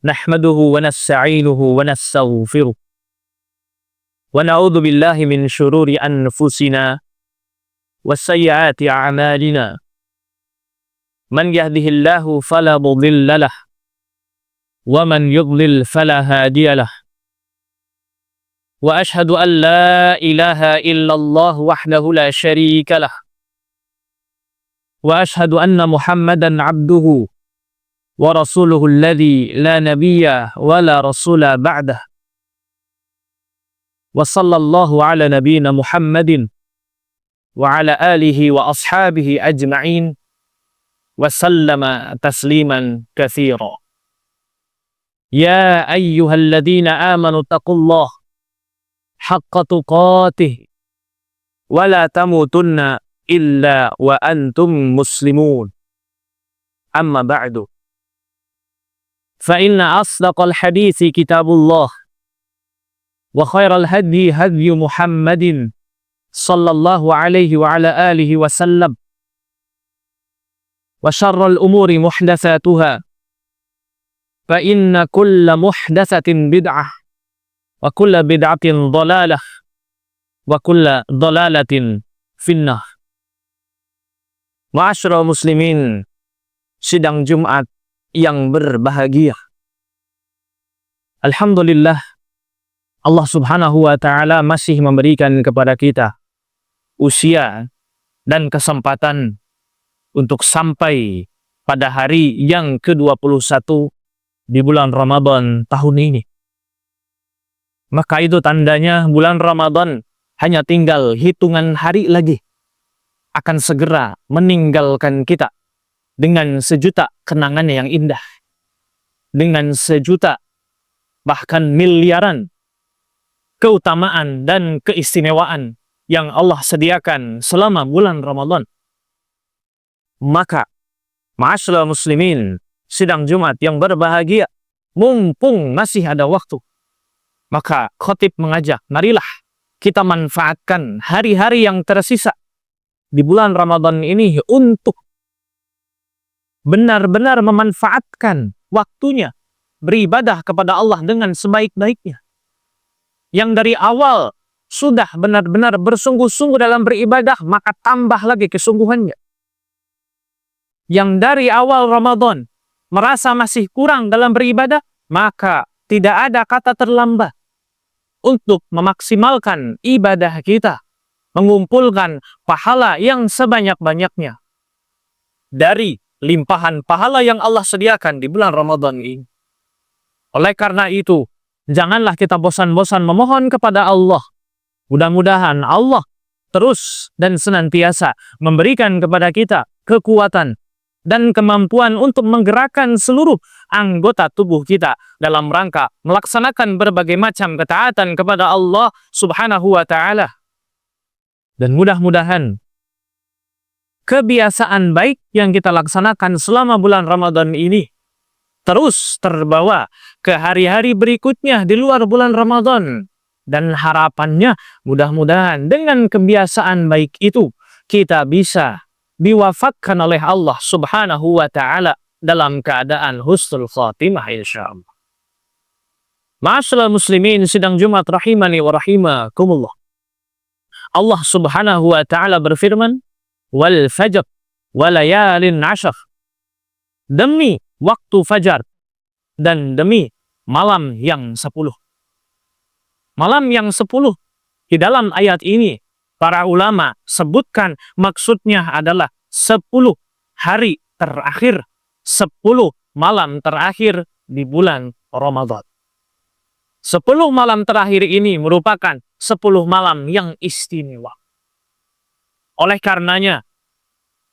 Nahmaduhu wa nasta'inuhu wa nastaghfiruh wa na'udzu billahi min syururi anfusina wa sayyiati a'malina. Man yahdihillahu fala mudilla lah wa man yudlil fala hadiya lah. Wa ashhadu an la ilaha illallah wahdahu la syarika lah. Wa ashhadu anna Muhammadan 'abduhu wa rasuluhu alladhi la nabiyya wa la rasula ba'dah. Wa sallallahu ala nabiyyina Muhammadin wa ala alihi wa ashabihi ajma'in wa sallama tasliman katsira. Ya ayyuhalladzina amanu taqullaha haqqa tuqatih wa la tamutunna illa wa antum muslimun. Amma ba'du. Fa inna asdaqal hadithi kitabullah wa khairal hadi hadyu Muhammadin sallallahu alaihi wa ala alihi wa sallam wa syarral umuri muhdatsatuha fa inna kulla muhdatsatin bid'ah wa kulla bid'atin dhalalah wa kulla dhalalatin finnah. Ma'asyiral muslimin, sidang Jumat yang berbahagia. Alhamdulillah, Allah subhanahu wa ta'ala masih memberikan kepada kita usia dan kesempatan untuk sampai pada hari yang ke-21 di bulan Ramadan tahun ini. Maka itu tandanya bulan Ramadan hanya tinggal hitungan hari lagi akan segera meninggalkan kita dengan sejuta kenangan yang indah, dengan sejuta bahkan miliaran keutamaan dan keistimewaan yang Allah sediakan selama bulan Ramadan. Maka ma'asyiral muslimin, sidang Jumat yang berbahagia, mumpung masih ada waktu, maka khatib mengajak, marilah kita manfaatkan hari-hari yang tersisa di bulan Ramadan ini untuk benar-benar memanfaatkan waktunya beribadah kepada Allah dengan sebaik-baiknya. Yang dari awal sudah benar-benar bersungguh-sungguh dalam beribadah, maka tambah lagi kesungguhannya. Yang dari awal Ramadan merasa masih kurang dalam beribadah, maka tidak ada kata terlambat untuk memaksimalkan ibadah kita, mengumpulkan pahala yang sebanyak-banyaknya dari limpahan pahala yang Allah sediakan di bulan Ramadan ini. Oleh karena itu, janganlah kita bosan-bosan memohon kepada Allah. Mudah-mudahan Allah terus dan senantiasa memberikan kepada kita kekuatan dan kemampuan untuk menggerakkan seluruh anggota tubuh kita dalam rangka melaksanakan berbagai macam ketaatan kepada Allah subhanahu wa ta'ala. Dan mudah-mudahan kebiasaan baik yang kita laksanakan selama bulan Ramadan ini terus terbawa ke hari-hari berikutnya di luar bulan Ramadan. Dan harapannya mudah-mudahan dengan kebiasaan baik itu kita bisa diwafatkan oleh Allah subhanahu wa ta'ala dalam keadaan husnul khatimah insyaallah. Ma'asyiral muslimin, sidang Jumat rahimani wa rahimakumullah. Allah subhanahu wa ta'ala berfirman, wal fajr walayalin ashar, demi waktu fajar dan demi malam yang 10. Malam yang 10 di dalam ayat ini para ulama sebutkan maksudnya adalah 10 hari terakhir, 10 malam terakhir di bulan Ramadan. 10 malam terakhir ini merupakan 10 malam yang istimewa. Oleh karenanya,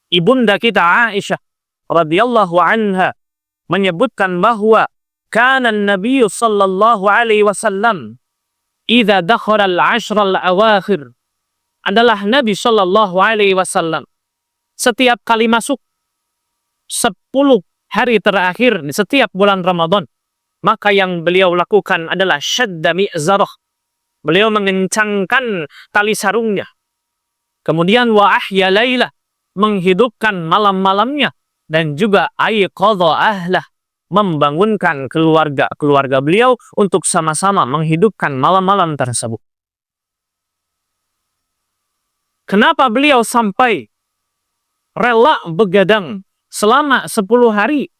ibunda kita Aisyah radhiyallahu anha menyebutkan bahwa kana Nabi sallallahu alaihi wasallam idza dakhala al-'ashra al-awakhir, adalah Nabi sallallahu alaihi wasallam setiap kali masuk 10 hari terakhir di setiap bulan Ramadan, maka yang beliau lakukan adalah syadda mi'zarah. Beliau mengencangkan tali sarungnya. Kemudian wa ahya lailah, menghidupkan malam-malamnya, dan juga aiqadha ahlah, membangunkan keluarga beliau untuk sama-sama menghidupkan malam-malam tersebut. Kenapa beliau sampai rela begadang selama 10 hari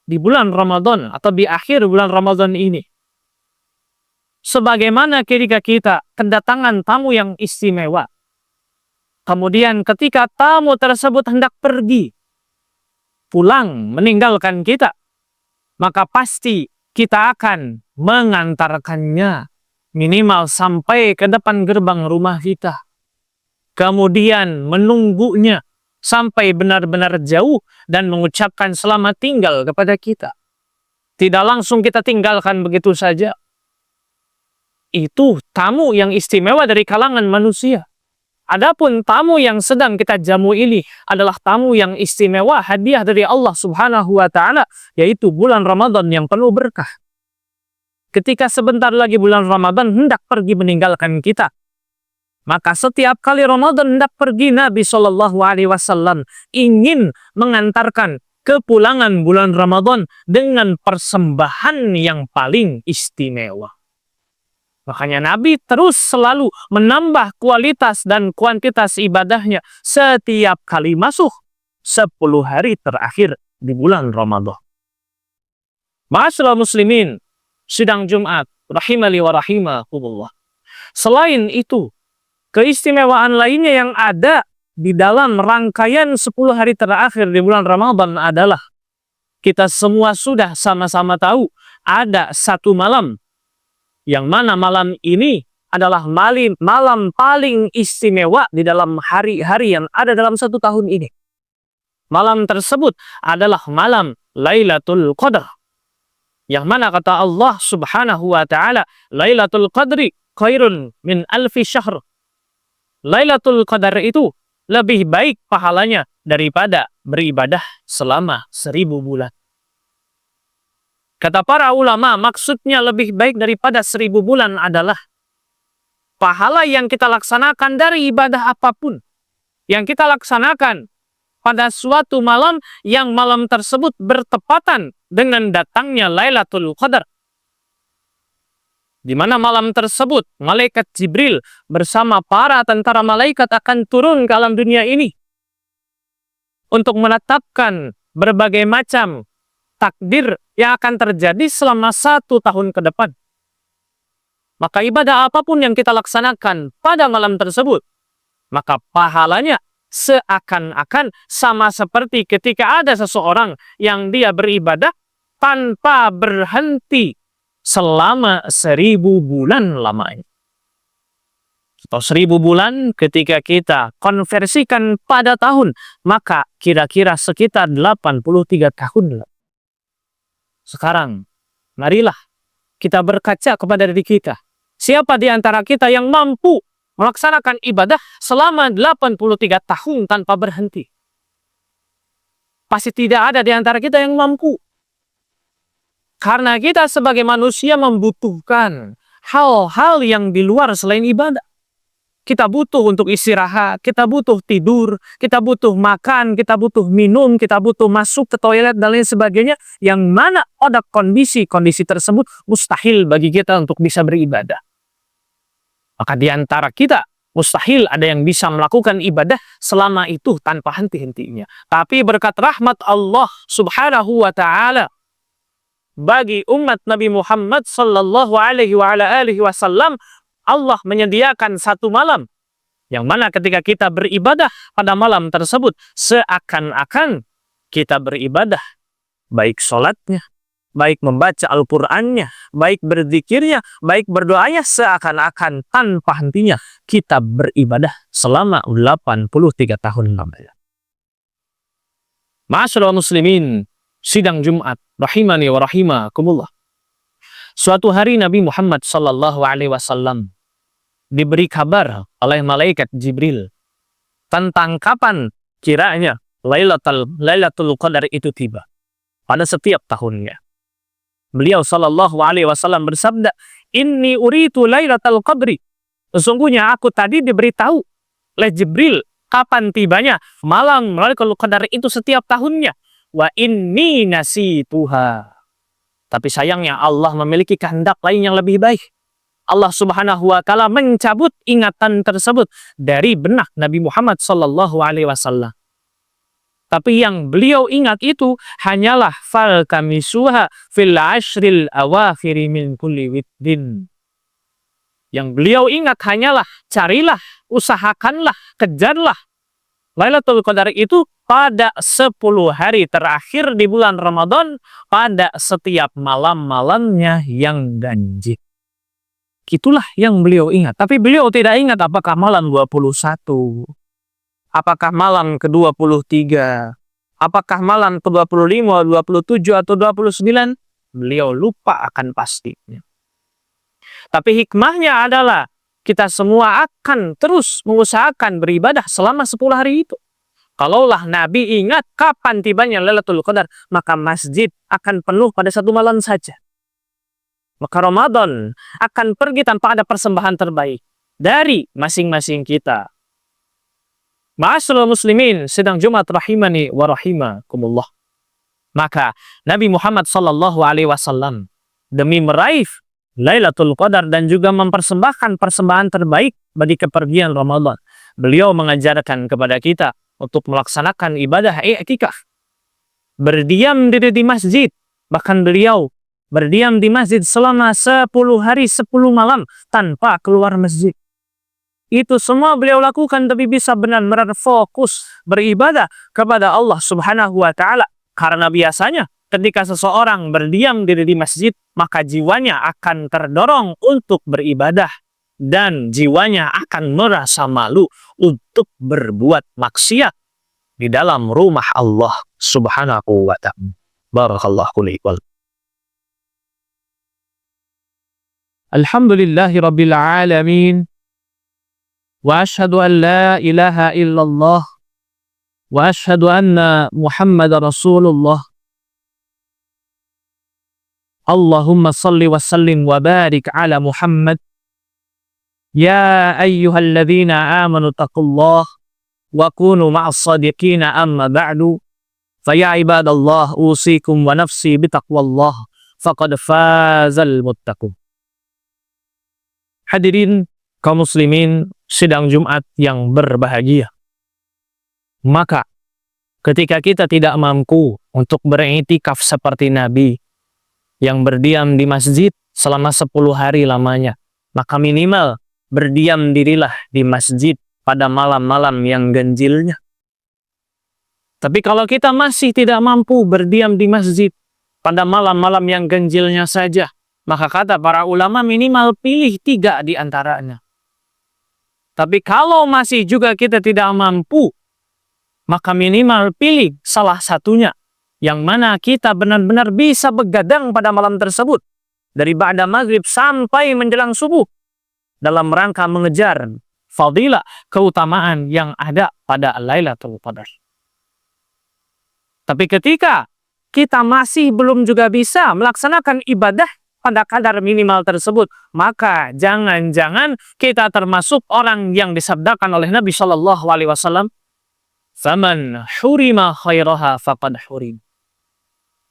di bulan Ramadan atau di akhir bulan Ramadan ini? Sebagaimana ketika kita kedatangan tamu yang istimewa, kemudian ketika tamu tersebut hendak pergi, pulang meninggalkan kita, maka pasti kita akan mengantarkannya minimal sampai ke depan gerbang rumah kita. Kemudian menunggunya sampai benar-benar jauh dan mengucapkan selamat tinggal kepada kita. Tidak langsung kita tinggalkan begitu saja. Itu tamu yang istimewa dari kalangan manusia. Adapun tamu yang sedang kita jamu ini adalah tamu yang istimewa, hadiah dari Allah Subhanahu wa Ta'ala, yaitu bulan Ramadan yang penuh berkah. Ketika sebentar lagi bulan Ramadan hendak pergi meninggalkan kita, maka setiap kali Ramadan hendak pergi, Nabi Shallallahu Alaihi Wasallam ingin mengantarkan kepulangan bulan Ramadan dengan persembahan yang paling istimewa. Makanya Nabi terus selalu menambah kualitas dan kuantitas ibadahnya setiap kali masuk 10 hari terakhir di bulan Ramadan. Ma'asyiral muslimin, sidang Jumat rahimani wa rahimakumullah. Selain itu, keistimewaan lainnya yang ada di dalam rangkaian 10 hari terakhir di bulan Ramadan adalah kita semua sudah sama-sama tahu ada satu malam yang mana malam ini adalah malam paling istimewa di dalam hari-hari yang ada dalam satu tahun ini. Malam tersebut adalah malam Lailatul Qadar, yang mana kata Allah Subhanahu wa Ta'ala, Lailatul Qadri khairun min alfi syahr. Lailatul Qadar itu lebih baik pahalanya daripada beribadah selama 1000 bulan. Kata para ulama, maksudnya lebih baik daripada 1000 bulan adalah pahala yang kita laksanakan dari ibadah apapun, yang kita laksanakan pada suatu malam yang malam tersebut bertepatan dengan datangnya Lailatul Qadar, di mana malam tersebut malaikat Jibril bersama para tentara malaikat akan turun ke alam dunia ini untuk menetapkan berbagai macam takdir yang akan terjadi selama 1 tahun ke depan. Maka ibadah apapun yang kita laksanakan pada malam tersebut, maka pahalanya seakan-akan sama seperti ketika ada seseorang yang dia beribadah tanpa berhenti selama 1000 bulan lamanya. Atau 1000 bulan ketika kita konversikan pada tahun, maka kira-kira sekitar 83 tahun. Sekarang, marilah kita berkaca kepada diri kita. Siapa di antara kita yang mampu melaksanakan ibadah selama 83 tahun tanpa berhenti? Pasti tidak ada di antara kita yang mampu. Karena kita sebagai manusia membutuhkan hal-hal yang di luar selain ibadah. Kita butuh untuk istirahat, kita butuh tidur, kita butuh makan, kita butuh minum, kita butuh masuk ke toilet dan lain sebagainya. Yang mana ada kondisi-kondisi tersebut mustahil bagi kita untuk bisa beribadah. Maka di antara kita mustahil ada yang bisa melakukan ibadah selama itu tanpa henti-hentinya. Tapi berkat rahmat Allah Subhanahu wa Ta'ala bagi umat Nabi Muhammad sallallahu alaihi wasallam, Allah menyediakan satu malam yang mana ketika kita beribadah pada malam tersebut seakan-akan kita beribadah, baik sholatnya, baik membaca Al-Qur'annya, baik berzikirnya, baik berdoanya, seakan-akan tanpa hentinya kita beribadah selama 83 tahun lamanya. Ma'asyiral muslimin, sidang Jumat rahimani wa rahimakumullah. Suatu hari Nabi Muhammad sallallahu alaihi wasallam diberi kabar oleh malaikat Jibril tentang kapan kiranya Lailatul Qadar itu tiba pada setiap tahunnya. Beliau sallallahu alaihi wasallam bersabda, "Inni uritu Lailatul Qadri." Sesungguhnya aku tadi diberitahu oleh Jibril kapan tibanya malam Lailatul Qadar itu setiap tahunnya. Wa inni nasituha. Tapi sayangnya Allah memiliki kehendak lain yang lebih baik. Allah Subhanahu wa taala mencabut ingatan tersebut dari benak Nabi Muhammad sallallahu alaihi wasallam. Tapi yang beliau ingat itu hanyalah fal kamisuha fil ashril awakhiri min kulli widdin. Yang beliau ingat hanyalah carilah, usahakanlah, kejarlah Lailatul Qadar itu pada 10 hari terakhir di bulan Ramadan pada setiap malam-malamnya yang ganjil. Itulah yang beliau ingat. Tapi beliau tidak ingat apakah malam 21, apakah malam ke-23, apakah malam ke-25, 27, atau 29. Beliau lupa akan pastinya. Tapi hikmahnya adalah kita semua akan terus mengusahakan beribadah selama 10 hari itu. Kalaulah Nabi ingat kapan tibanya Lailatul Qadar, maka masjid akan penuh pada satu malam saja. Maka Ramadan akan pergi tanpa ada persembahan terbaik dari masing-masing kita. Ma'asyiral muslimin, sidang Jumat rahimani wa rahimakumullah. Maka Nabi Muhammad sallallahu alaihi wasallam demi meraih Lailatul Qadar dan juga mempersembahkan persembahan terbaik bagi kepergian Ramadan, beliau mengajarkan kepada kita untuk melaksanakan ibadah i'tikaf. Berdiam diri di masjid. Bahkan beliau berdiam di masjid selama 10 hari 10 malam tanpa keluar masjid. Itu semua beliau lakukan tapi bisa benar-benar fokus beribadah kepada Allah Subhanahu wa taala. Karena biasanya ketika seseorang berdiam diri di masjid, maka jiwanya akan terdorong untuk beribadah dan jiwanya akan merasa malu untuk berbuat maksiat di dalam rumah Allah Subhanahu wa ta'ala. Barakallahu li wal. Alhamdulillahi rabbil alamin. Wa ashhadu an la ilaha illallah wa ashhadu anna Muhammadar Rasulullah. Allahumma salli wa sallim wa barik ala Muhammad. Ya ayyuhalladzina amanu taqullah wa kunu ma'as sadiqina amma ba'du. Faya ibadallah usikum wa nafsi bitaqwallah faqad fazal muttaqun. Hadirin kaum muslimin sidang Jumat yang berbahagia. Maka ketika kita tidak mampu untuk beriktikaf seperti Nabi yang berdiam di masjid selama 10 hari lamanya, maka minimal berdiam dirilah di masjid pada malam-malam yang ganjilnya. Tapi kalau kita masih tidak mampu berdiam di masjid pada malam-malam yang ganjilnya saja, maka kata para ulama minimal pilih 3 di antaranya. Tapi kalau masih juga kita tidak mampu, maka minimal pilih salah satunya, yang mana kita benar-benar bisa begadang pada malam tersebut dari ba'da maghrib sampai menjelang subuh dalam rangka mengejar fadilah keutamaan yang ada pada Lailatul Qadar. Tapi ketika kita masih belum juga bisa melaksanakan ibadah pada kadar minimal tersebut, maka jangan-jangan kita termasuk orang yang disabdakan oleh Nabi Shallallahu Alaihi Wasallam, "Faman hurima khairaha faqad hurim."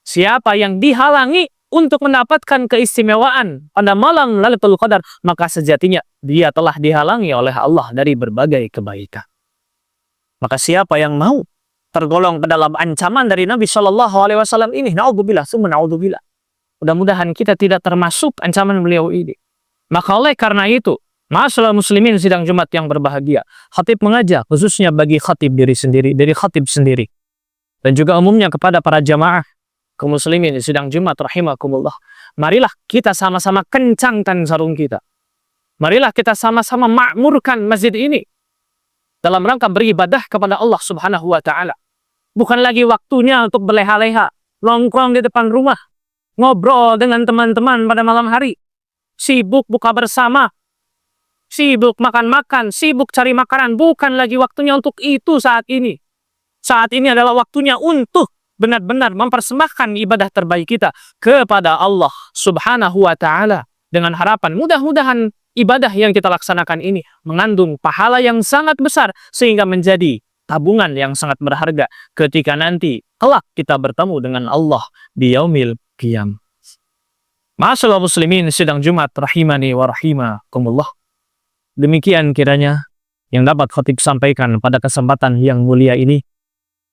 Siapa yang dihalangi untuk mendapatkan keistimewaan pada malam Lailatul Qadar, maka sejatinya dia telah dihalangi oleh Allah dari berbagai kebaikan. Maka siapa yang mau tergolong ke dalam ancaman dari Nabi Shallallahu Alaihi Wasallam ini, naudzubillah, summa naudzubillah. Mudah-mudahan kita tidak termasuk ancaman beliau ini. Maka oleh karena itu, ma'asyiral muslimin sidang Jumat yang berbahagia, khatib mengajak khususnya bagi khatib diri sendiri, dari khatib sendiri, dan juga umumnya kepada para jamaah kaum muslimin sidang Jumat rahimakumullah. Marilah kita sama-sama kencangkan sarung kita. Marilah kita sama-sama makmurkan masjid ini dalam rangka beribadah kepada Allah Subhanahu wa taala. Bukan lagi waktunya untuk berleha-leha, nongkrong di depan rumah, ngobrol dengan teman-teman pada malam hari, sibuk buka bersama, sibuk makan-makan, sibuk cari makanan. Bukan lagi waktunya untuk itu saat ini. Saat ini adalah waktunya untuk benar-benar mempersembahkan ibadah terbaik kita kepada Allah Subhanahu wa taala dengan harapan mudah-mudahan ibadah yang kita laksanakan ini mengandung pahala yang sangat besar sehingga menjadi tabungan yang sangat berharga ketika nanti kelak kita bertemu dengan Allah di yaumil qiyamah. Ma'asyiral muslimin sidang Jumat rahimani wa rahimakumullah. Demikian kiranya yang dapat khatib sampaikan pada kesempatan yang mulia ini.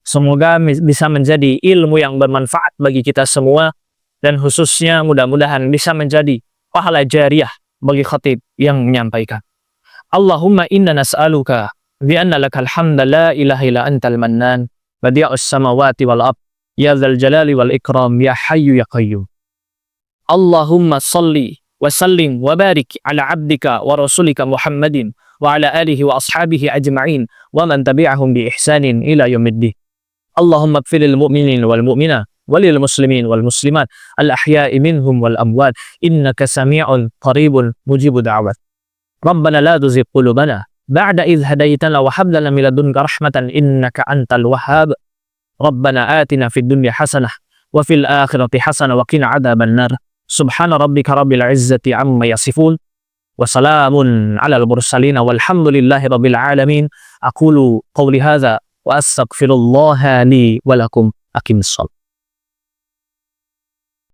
Semoga bisa menjadi ilmu yang bermanfaat bagi kita semua, dan khususnya mudah-mudahan bisa menjadi pahala jariah bagi khatib yang menyampaikan. Allahumma inna nas'aluka bi anna lakal hamda la ilaha illa antal mannan badi'us samawati wal ard ya dzal jalali wal ikram ya hayyu ya qayyum. Allahumma salli wa sallim wa barik ala abdika wa rasulika Muhammadin wa ala alihi wa ashabihi ajma'in wa man tabi'ahum bi ihsanin ila yaumiddin. Allahumma ighfir lil mu'minin wal mu'minat walil muslimin wal muslimat al ahya'i minhum wal amwat innaka sami'un qaribun mujibud da'wat. Rabbana la tuzigh qulubana ba'da idh hadaytana wa hab lana min ladunka rahmatan innaka antal wahhab. Rabbana atina fid dunya hasanah wa fil akhirati hasanah wa qina adzaban nar. Subhana rabbika rabbil izzati amma yasifun wa salamun alal mursalin walhamdulillahi rabbil alamin. Aqulu qawli hadza wa astaghfirullaha li wa lakum. Aqimissalah.